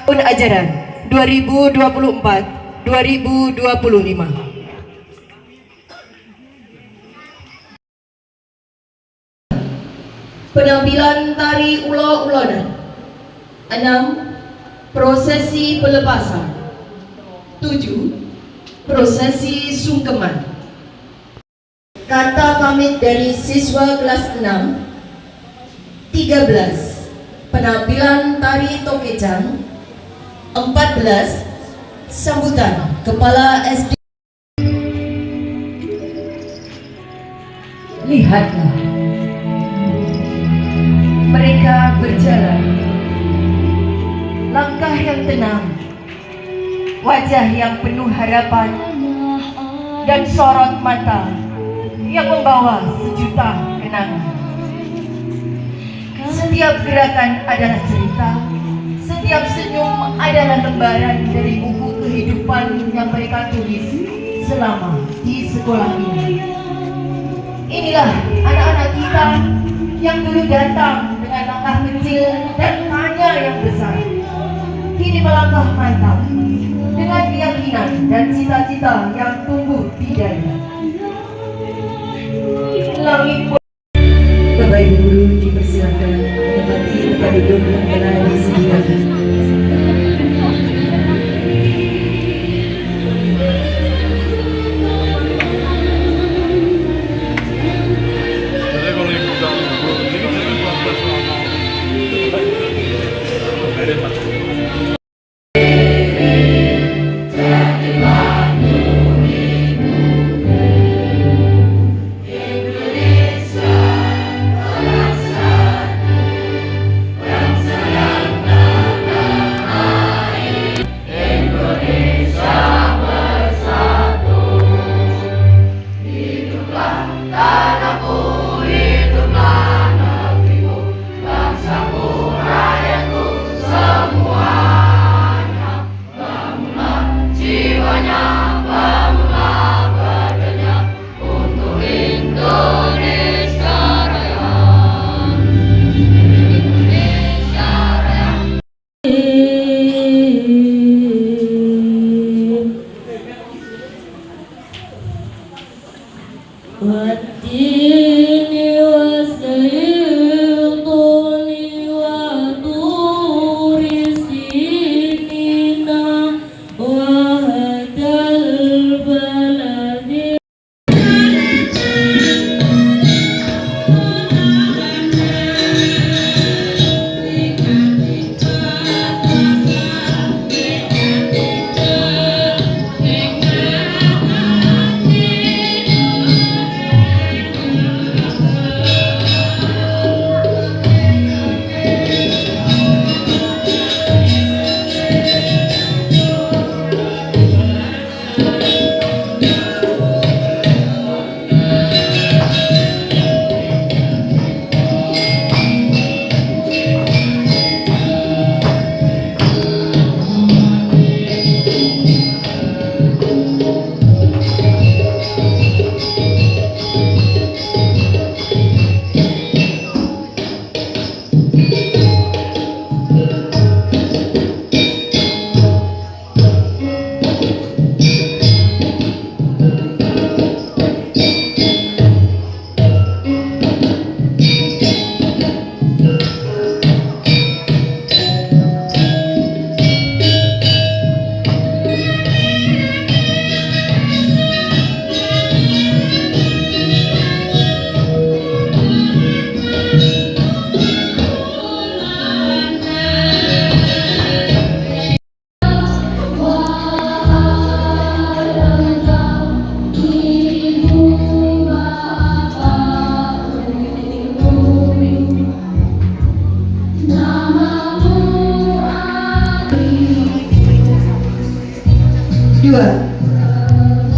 Tahun ajaran 2024-2025. Penampilan tari ulo-ulonan. 6. Prosesi pelepasan. 7. Prosesi sungkeman. Kata pamit dari siswa kelas 6. 13. Penampilan tari tokejang. 14. Sambutan Kepala SD. Lihatlah, mereka berjalan, langkah yang tenang, wajah yang penuh harapan, dan sorot mata yang membawa sejuta kenangan. Setiap gerakan adalah cerita, setiap senyum adalah lembaran dari buku kehidupan yang mereka tulis selama di sekolah ini. Inilah anak-anak kita yang dulu datang dengan langkah kecil dan hanya yang besar. Kini melangkah mantap dengan keyakinan dan cita-cita yang tumbuh di dada. Langit. Bapak Ibu guru dipersilakan menempati tempat duduk yang telah disediakan.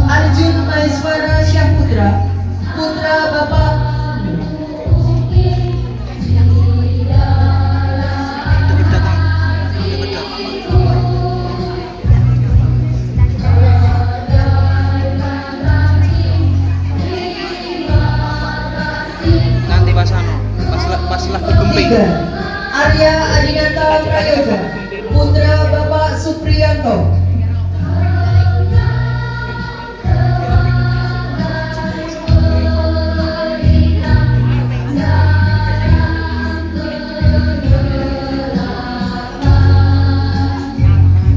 Arjun Maiswara Syahputra, putra Bapak nanti pas lagu gembing. Arya Adinata Prayoga, putra Bapak Widianto.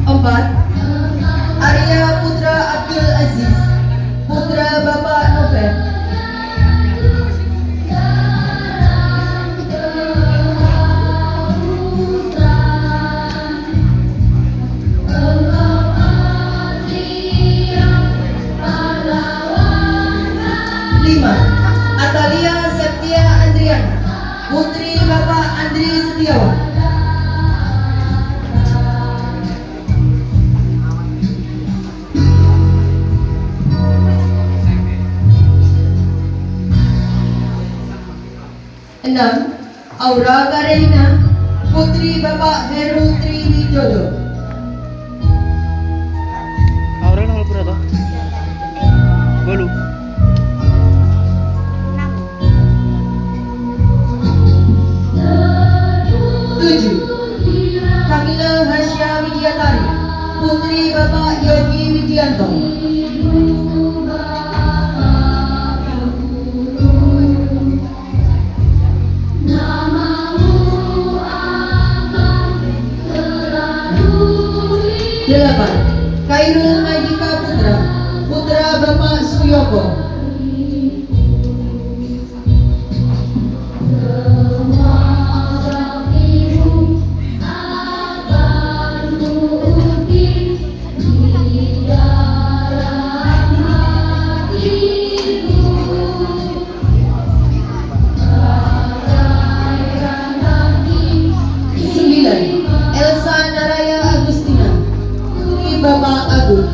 Empat, Arya Putra Abdul Aziz, putra Bapak Novel. Lima, Atalia Septia Andriana, putri Bapak Andri Setiawan. Enam, Aura Karina, putri Bapak Heru Triwidodo. Aura nomor berapa? Bolu. Tujuh, Kamila Hasya Widiatari, putri Bapak Yogi Widianto. Delapan, Khairul Maidika Putra, putra Bapak Suyoko. Sembilan, Elsa Naraya Agustina, putri Bapak Agung.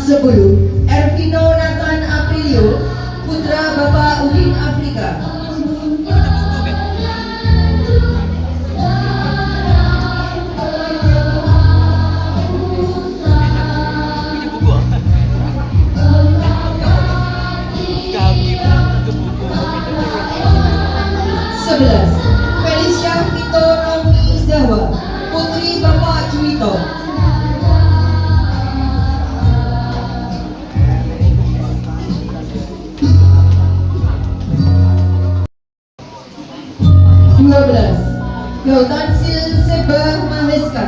10, Ervino Nathan Aprilio, putra Bapak Udin Afrika. 11, Felicia Vito Naomi Zawa, putri Bapak Juwito. 12, Gautansil Sebah Maheska,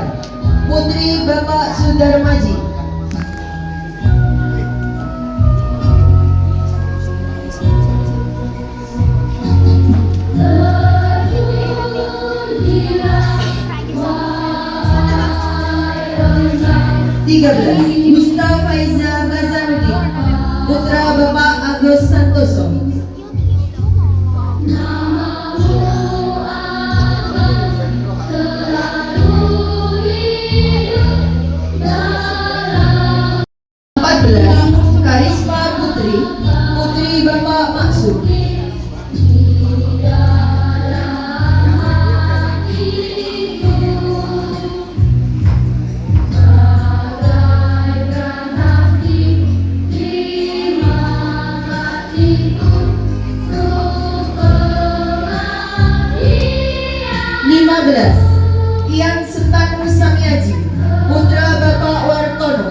putri Bapak Sudarmaji. 13, Gustav Faiza Ghazanuddin, putra Bapak Agus Santoso. 14, Karisma Putri, putri Bapak Maksud. 15, Ian Sentanu Samiaji, putra Bapak Wartono.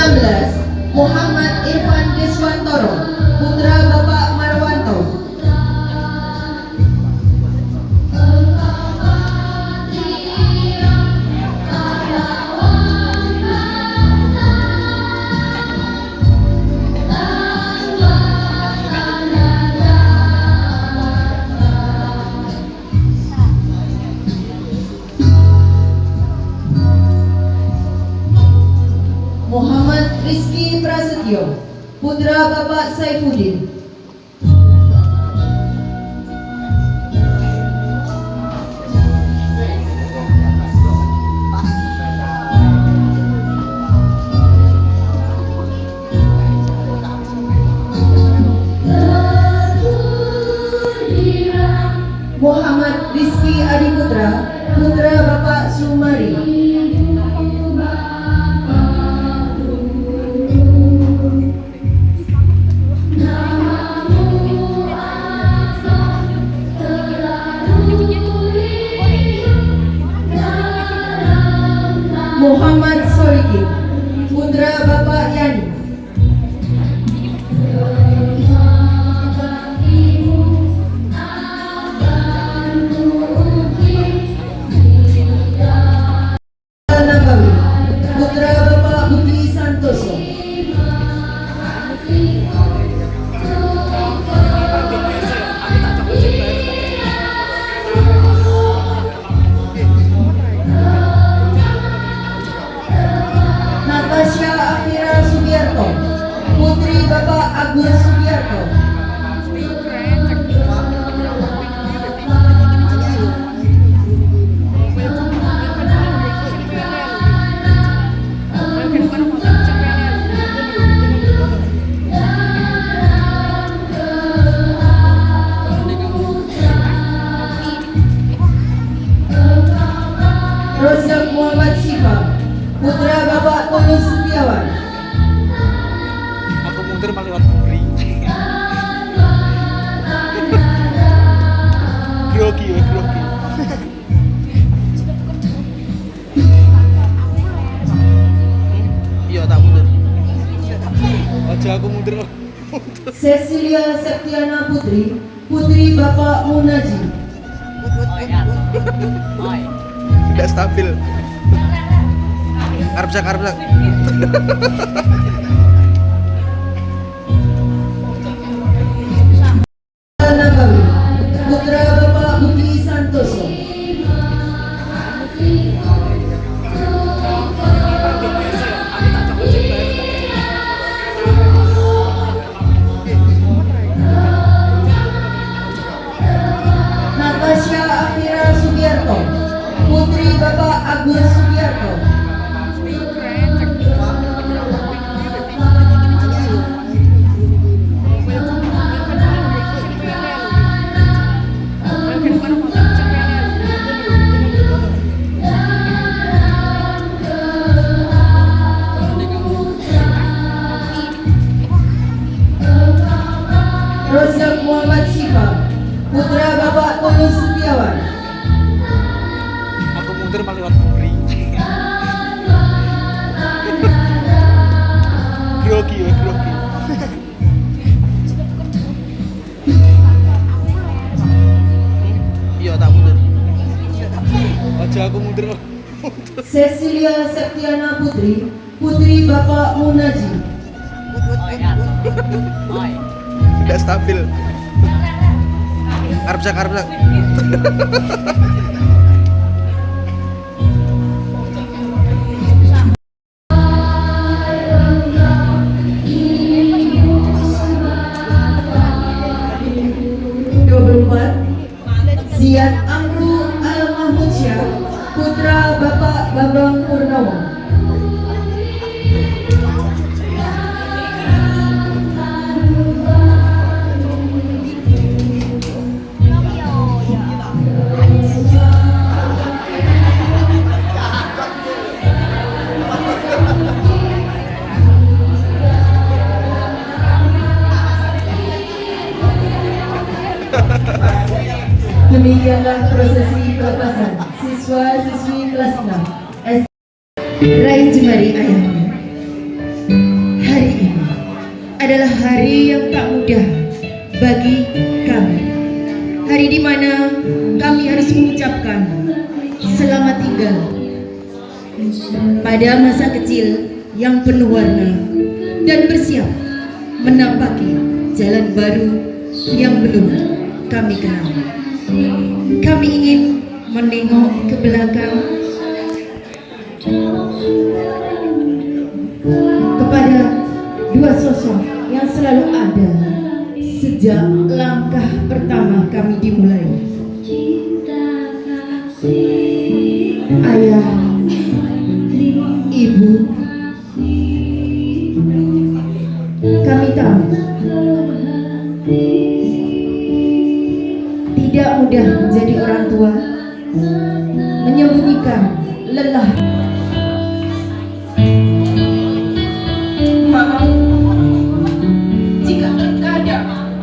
16, Muhammad Irfan Deswantoro, putra Bapak Marwanto. 16, Muhammad Rizky Prasetyo, putra Bapak Saifuddin. Rizky Adi Putra, putra Bapak Sumari. Muhammad Solikin, putra Bapak Yani. Nabawi, putra Bapak Budi Santoso. Natasha Afira Sugiarto, putri Bapak Agus Sugiarto. Rozak Muhammad Sifa, putra Bapak Tulus Setiawan. Aku mundur malah lewat Buri. Grogi ya, grogi. Iya, tak mundur. Aja aku mundur. Cecilia Septiana Putri, putri Bapak Munaji. Tidak stabil. Karepsak. Nabawi, putra Bapak Budi Santoso. Natasha Afira Sugiarto, putri Bapak Agus Sugiarto. Rozak Muhammad Sifa, putra Bapak Tulus Setiawan. Aku mundur malah lewat Buri. Grogi ya, grogi. Iya, tak mundur. Aja aku mundur. Cecilia Septiana Putri, putri Bapak Munaji. Tidak stabil. Karepsak. Ziad Amru Al-Mahmudsyah, putra Bapak Bambang Purnomo. Demikianlah prosesi pelepasan siswa-siswi kelas 6 SD Rai Jemari ayahnya. Hari ini adalah hari yang tak mudah bagi kami. Hari di mana kami harus mengucapkan selamat tinggal pada masa kecil yang penuh warna dan bersiap menampaki jalan baru yang belum kami kenal. Kami ingin menengok ke belakang kepada dua sosok yang selalu ada sejak langkah pertama kami dimulai. Ayah, ibu, kami tahu tidak mudah mudah menjadi orang tua, menyembunyikan lelah. Maaf jika terkadang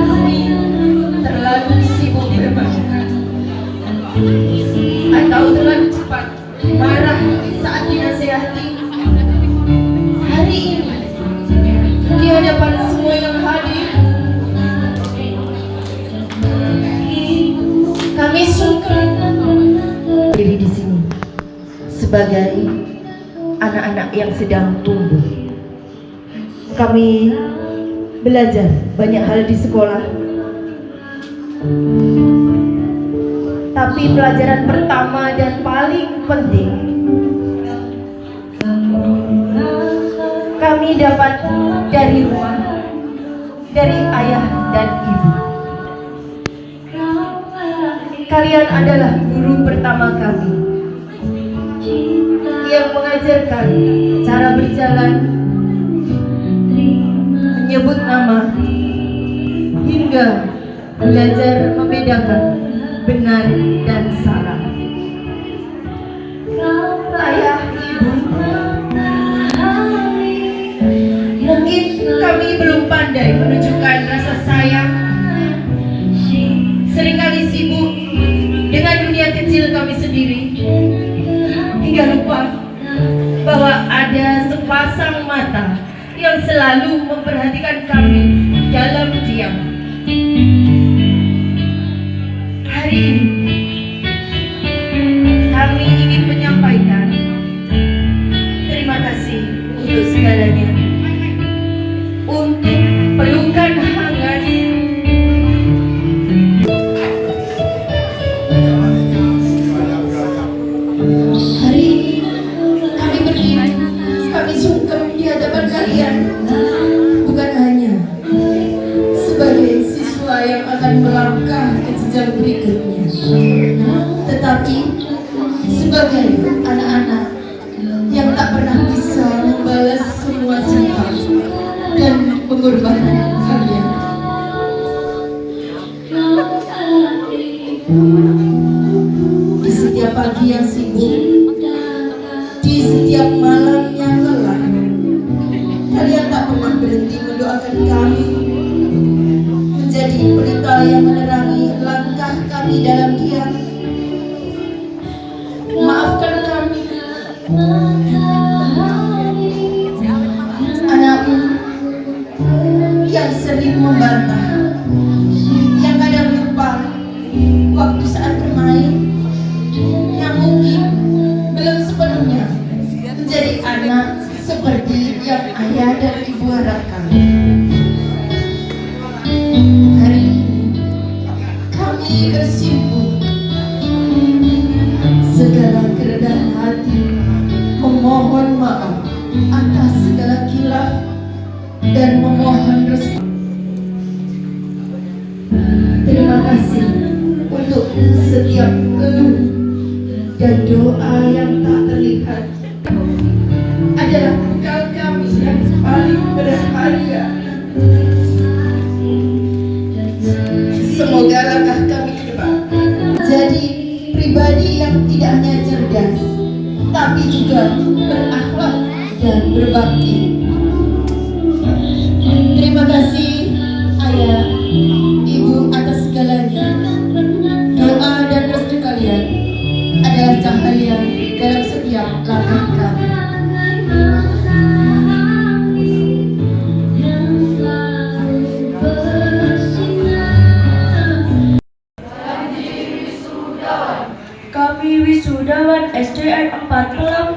kami terlalu sibuk bermain atau terlalu cepat marah saat dinasihati. Hari ini di hadapan semua yang hadir, kami sungkem diri di sini sebagai anak-anak yang sedang tumbuh. Kami belajar banyak hal di sekolah, tapi pelajaran pertama dan paling penting kami dapat dari rumah, dari ayah dan ibu. Kalian adalah guru pertama kami yang mengajarkan cara berjalan, menyebut nama, hingga belajar membedakan benar dan salah. Ayah, ibu, mungkin kami belum pandai menunjukkan rasa sayang, seringkali sibuk dengan dunia kecil kami sendiri, hingga lupa bahwa ada sepasang mata yang selalu memperhatikan kami dalam diam. Hari ini kami ingin menyampaikan terima kasih untuk segalanya, untuk pelukan hangat, hari ini kami berdiri, kami sungkem di hadapan kalian, bukan hanya sebagai siswa yang akan melangkah ke jenjang berikutnya, tetapi sebagai anak-anak yang tak pernah bisa membalas semua cinta dan pengorbanan kalian. Di setiap pagi yang sibuk, di setiap malam yang lelah, kalian tak pernah berhenti mendoakan kami, menjadi pelita yang menerangi langkah kami dalam diam. Maafkan kami, anakmu yang sering membantah, yang kadang lupa waktu saat bermain, yang mungkin belum sepenuhnya menjadi anak seperti yang ayah dan ibu harapkan. Hari ini kami bersimpuh segala kerendahan hati, memohon maaf atas segala khilaf dan memohon restu. Terima kasih untuk setiap keluh dan doa yang tak terlihat, adalah bekal kami yang paling berharga. Semoga langkah kami ke depan jadi pribadi yang tidak hanya cerdas, tapi juga berakhlak dan berbakti. Terima kasih ayah, ibu atas segalanya. Doa dan restu kalian adalah cahaya dalam setiap langkah kami. Kami wisudawan SDN 4 Pelem.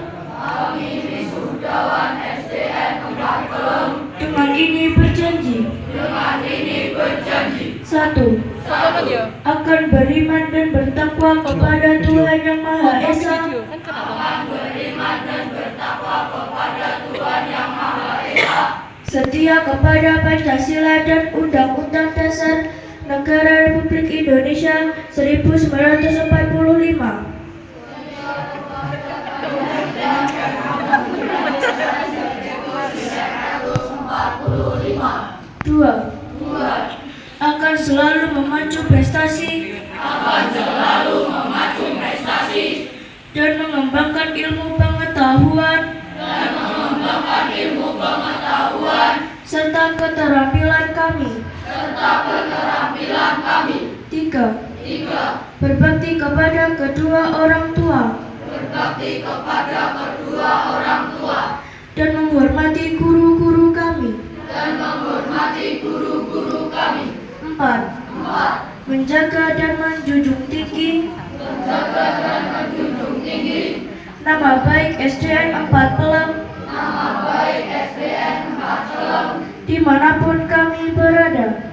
Dengan ini berjanji. Satu, akan beriman dan bertakwa kepada Tuhan Yang Maha Esa. Setia kepada Pancasila dan Undang-Undang Dasar Negara Republik Indonesia 1945. Dua, akan selalu memacu prestasi dan mengembangkan ilmu pengetahuan serta keterampilan kami. 3. Berbakti kepada kedua orang tua dan menghormati guru-guru kami. 4. Menjaga dan menjunjung tinggi nama baik SDN 4 Pelem dimanapun kami berada.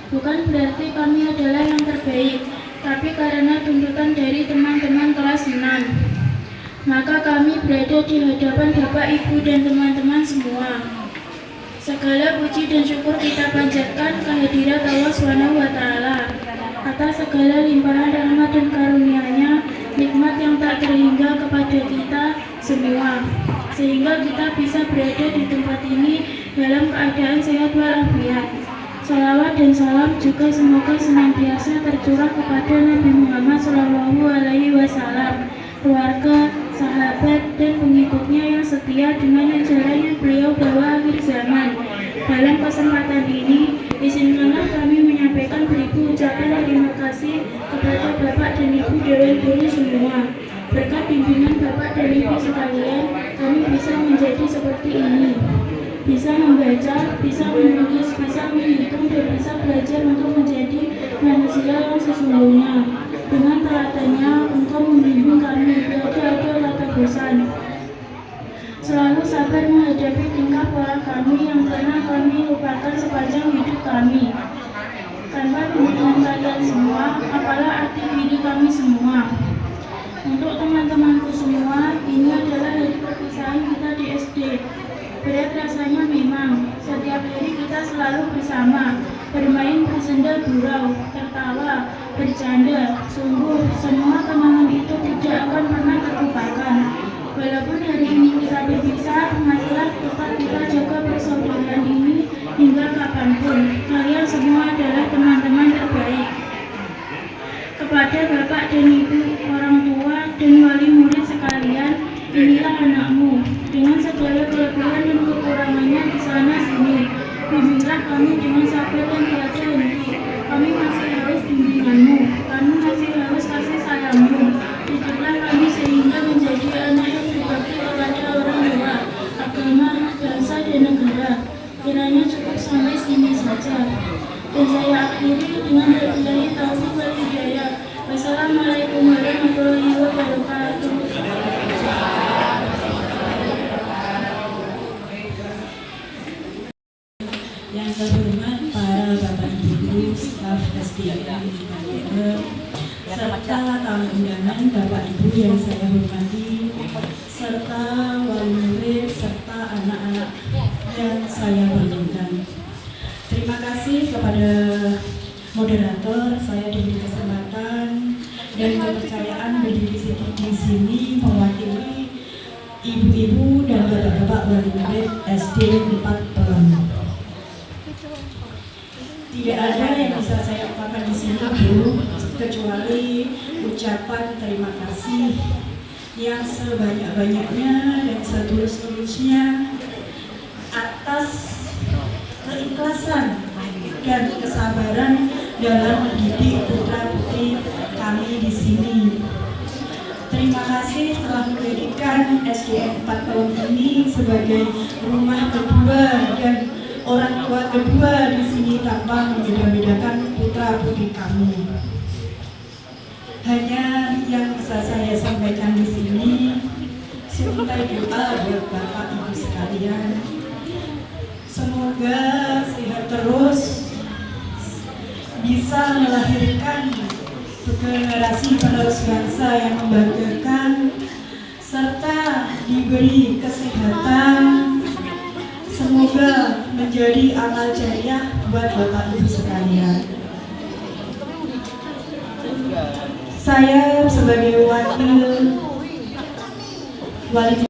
Bukan berarti kami adalah yang terbaik, tapi karena tuntutan dari teman-teman kelas 6, maka kami berada di hadapan Bapak, Ibu, dan teman-teman semua. Segala puji dan syukur kita panjatkan kehadirat Allah SWT atas segala limpahan rahmat dan karunia-Nya, nikmat yang tak terhingga kepada kita semua, sehingga kita bisa berada di tempat ini dalam keadaan sehat walafiat. Salawat dan salam juga semoga senantiasa tercurah kepada Nabi Muhammad SAW, keluarga, sahabat, dan pengikutnya yang setia dengan ajaran yang beliau bawa akhir zaman. Dalam kesempatan ini, izinkanlah kami menyampaikan beribu ucapan terima kasih kepada Bapak dan Ibu Dewan Guru semua. Berkat bimbingan Bapak dan Ibu sekalian, kami bisa menjadi seperti ini. Bisa membaca, bisa menulis, bisa menghitung, dan bisa belajar untuk menjadi manusia yang sesungguhnya. Dengan teladannya, Engkau membimbing kami tiada kata bosan. Selalu sabar menghadapi tingkah pola kami yang pernah kami lupakan sepanjang hidup kami. Tanpa bimbingan kalian semua, apalah arti diri kami semua. Untuk teman-temanku semua, ini adalah hari perpisahan SD. Berat rasanya memang, setiap hari kita selalu bersama, bermain bersenda gurau, tertawa, bercanda. Sungguh, semua kenangan itu tidak akan pernah terlupakan. Walaupun hari ini kita berpisah, marilah tetap kita jaga persaudaraan ini hingga kapanpun. Kalian semua adalah teman-teman terbaik. Kepada Bapak dan Ibu, orang tua, dan wali murid sekalian, inilah anakmu. Dengan segala kelebihan dan kekurangannya di sana sini, bimbinglah kami dengan sabar dan tiada henti. Kami masih harus bimbinganmu, kami masih harus kasih sayangmu. Didiklah kami sehingga menjadi anak yang berbakti kepada orang tua, agama, bangsa, dan negara. Kiranya cukup sampai sini saja. Dan saya akhiri dengan wabillahi taufiq wal hidayah. Wassalamualaikum warahmatullahi wabarakatuh. Yang terhormat para Bapak Ibu staf SDM serta tamu undangan Bapak Ibu yang saya hormati, serta wali murid serta anak-anak yang saya banggakan. Terima kasih kepada moderator, saya diberi kesempatan dan kepercayaan berdiri di sini mewakili ibu-ibu dan bapak-bapak wali murid SD 4 Pelangi. Tidak ada yang bisa saya ungkapkan di sini, Bu, kecuali ucapan terima kasih yang sebanyak-banyaknya dan setulus-tulusnya atas keikhlasan dan kesabaran dalam mendidik putra-putri kami di sini. Terima kasih telah menjadikan SDN 4 tahun ini sebagai rumah kedua dan orang tua kedua di sini tanpa membeda-bedakan putra-putri kami. Hanya yang bisa saya sampaikan di sini, semoga doa buat Bapak Ibu sekalian. Semoga sehat terus, bisa melahirkan generasi penerus bangsa yang membanggakan, serta diberi kesehatan. Semoga menjadi amal jariah buat Bapak Ibu sekalian. Saya sebagai wali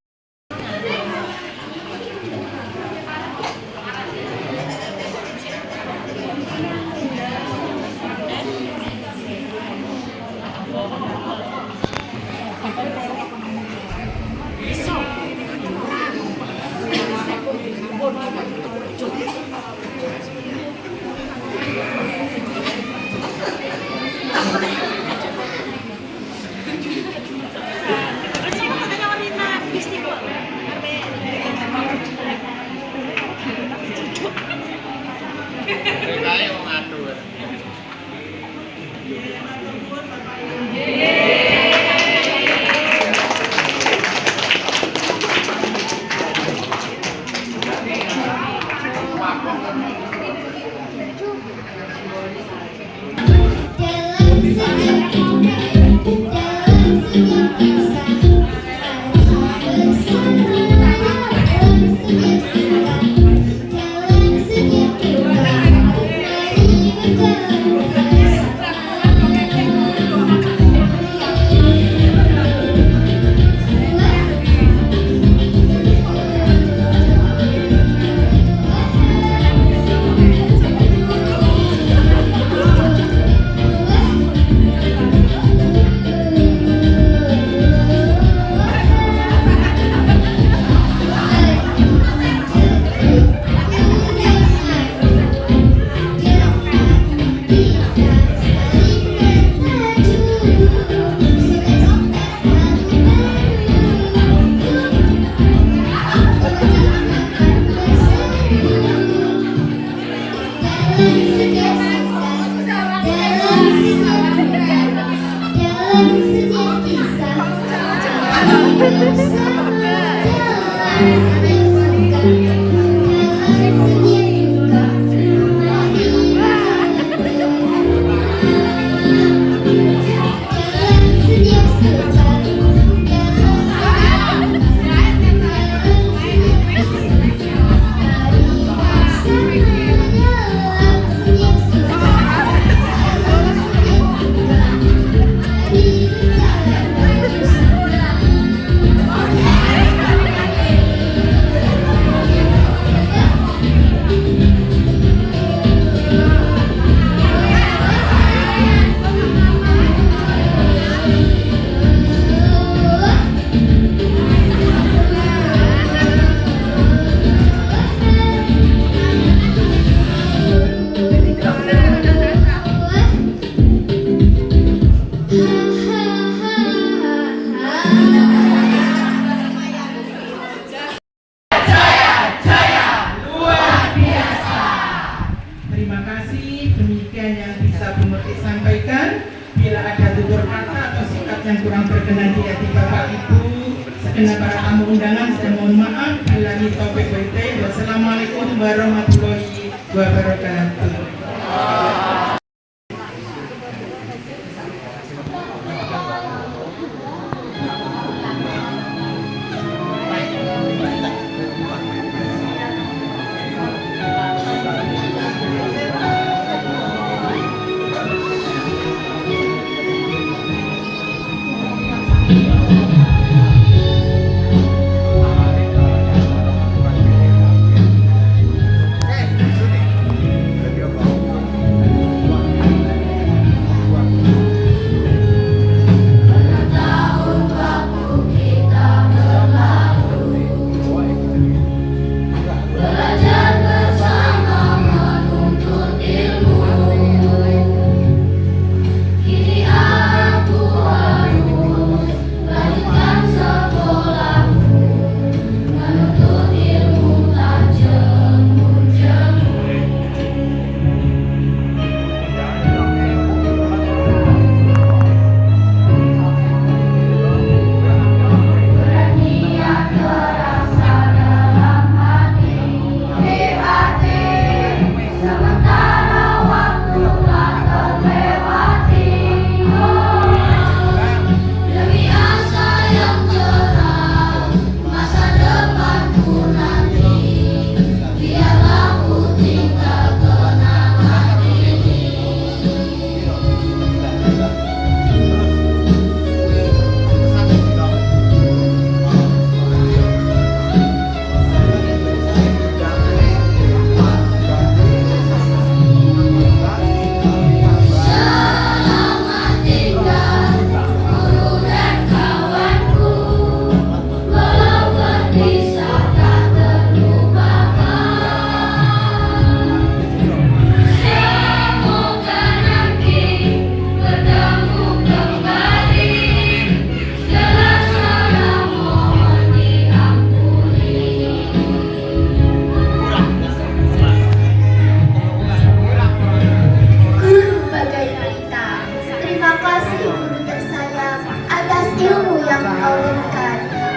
tutur kata atau sikap yang kurang berkenan di hati Bapak Ibu, segenap para tamu undangan, saya mohon maaf. Billahi taufiq wal hidayah. Wassalamualaikum warahmatullahi wabarakatuh.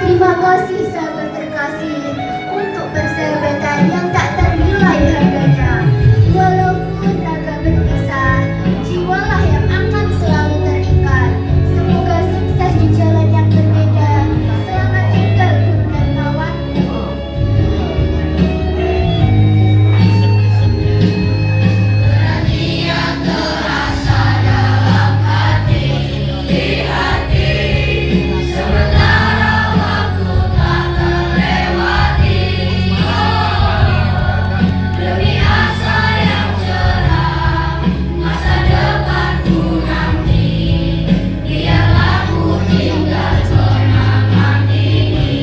Terima kasih sahabat terkasih untuk persahabatan yang tak ternilai harganya. Walaupun raga berpisah, jiwalah yang akan selalu terikat. Semoga sukses di jalan yang berbeda. Selamat tinggal guru dan kawanku. Berani yang terasa dalam hati, di hati. Sementara waktu tak terlewati, demi asa yang cerah, masa depanku nanti, biarlah ku tinggal kenangan ini.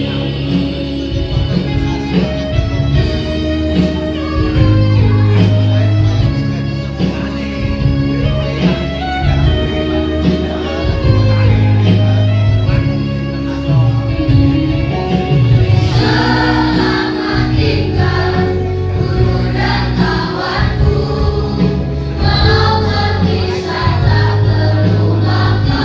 Selamat tinggal guru dan kawanku, walau berpisah tak terlupakan.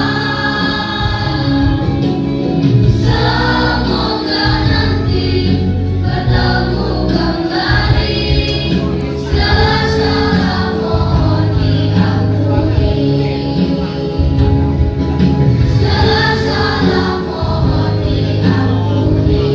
Semoga nanti bertemu kembali, segala salah mohon diampuni, segala salah mohon diampuni.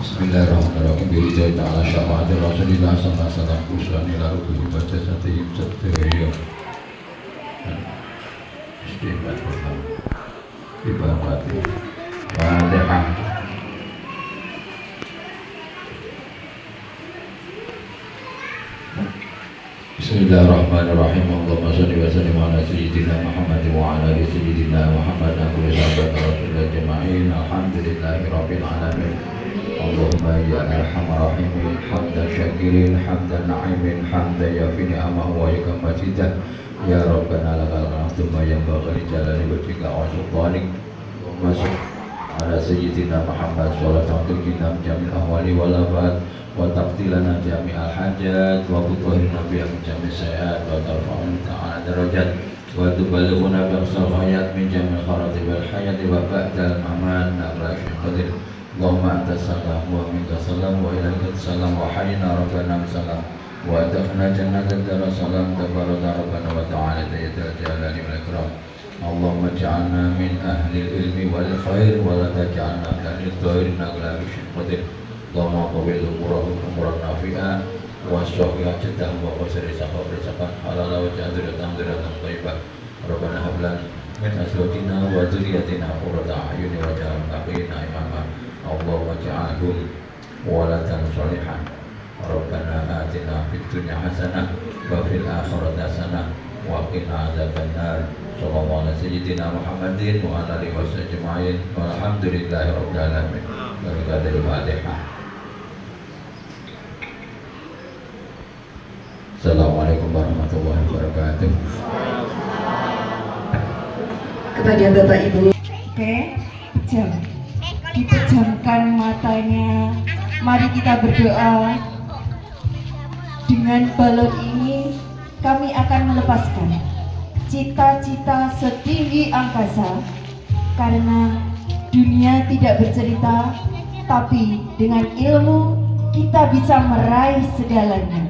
Bismillahirrahmanirrahim. Birijai ta'ala syafa'atir Rasulillah sallallahu alaihi wasallam kuslan ila rukuhi baca satihim satihiyah. Bismillahirrahmanirrahim. Ibadah Fatihah. Bismillahirrahmanirrahim. Allahumma shalli wa sallim ala sayyidina Muhammad wa ala ali sayyidina Muhammad wa ala sahabat Rasulullah jama'in. Alhamdulillahi rabbil alamin. Allahumma ya arhamar rahimin, hamdan syakirin, hamdan na'imin, hamdan yafi ni'amahu wa yakamajidah. Ya Rabbana lakal hamdu ma yanbaghi li jalali wajhika wa sultanik. Allahumma على سيدنا محمد صلاة تنجينا من جميع الأهوال والآفات وتقضي لنا جميع الحاجات وتطهرنا بها من جميع السيئات وترفعنا تعالى درجات وتبلغنا بأقصى الغايات من جميع الخرائط والحياة وبعد الممات نقرأ في قدر اللهم أنت السلام ومنك السلام وإليك السلام وحينا ربنا بسلام وأدخلنا جنة الدار السلام تبارك ربنا وتعالى ذا الجلال والإكرام اللهم اجعلنا من أهل العلم والخير ولا تجعلنا من أهل الضير نقرأ في قدر اللهم طويل أمورنا نافعة والصحيح جدهم وقصر سخاء رزقا حلالا وجعل ذرية طيبة ربنا هب لنا من أزواجنا وذريتنا قرة أعين واجعلنا للمتقين إماما اللهم اجعلهم ولدا صالحا ربنا آتنا في الدنيا حسنة وفي الآخرة حسنة وقنا عذاب النار صلى الله على سيدنا محمد وعلى آله وصحبه أجمعين والحمد لله رب العالمين. Berkat Al-Fatihah. Assalamualaikum warahmatullahi wabarakatuh. Kepada Bapak Ibu, oke, pejam, dipejamkan matanya. Mari kita berdoa. Dengan balon ini kami akan melepaskan cita-cita setinggi angkasa, karena dunia tidak bercerita, tapi dengan ilmu kita bisa meraih segalanya.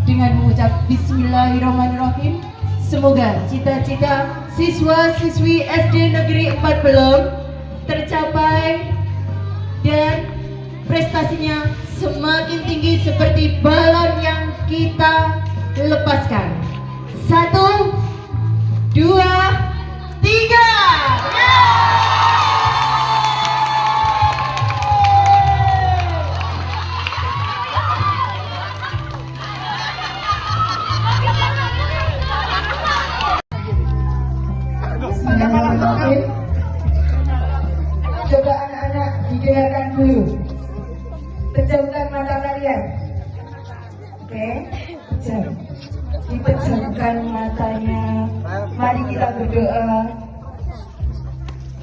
Dengan mengucap Bismillahirrahmanirrahim, semoga cita-cita siswa-siswi SD Negeri 4 Belum tercapai dan prestasinya semakin tinggi seperti balon yang kita lepaskan. 1, 2, 3. Bismillahirrahmanirrahim. Coba anak-anak didengarkan dulu. Pejamkan mata kalian. Oke, pejam. Dipejamkan matanya. Mari kita berdoa.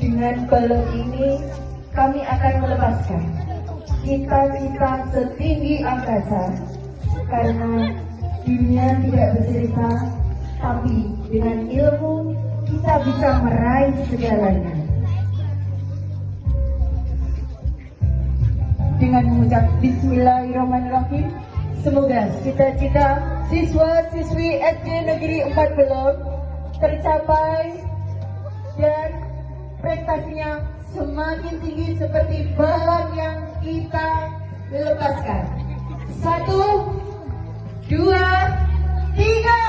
Dengan balon ini kami akan melepaskan cita-cita setinggi angkasa, karena dunia tidak bercerita, tapi dengan ilmu kita bisa meraih segalanya. Dengan mengucap Bismillahirrahmanirrahim, semoga cita-cita siswa-siswi SD Negeri 4 Belum tercapai dan prestasinya semakin tinggi seperti balon yang kita lepaskan. 1, 2, 3.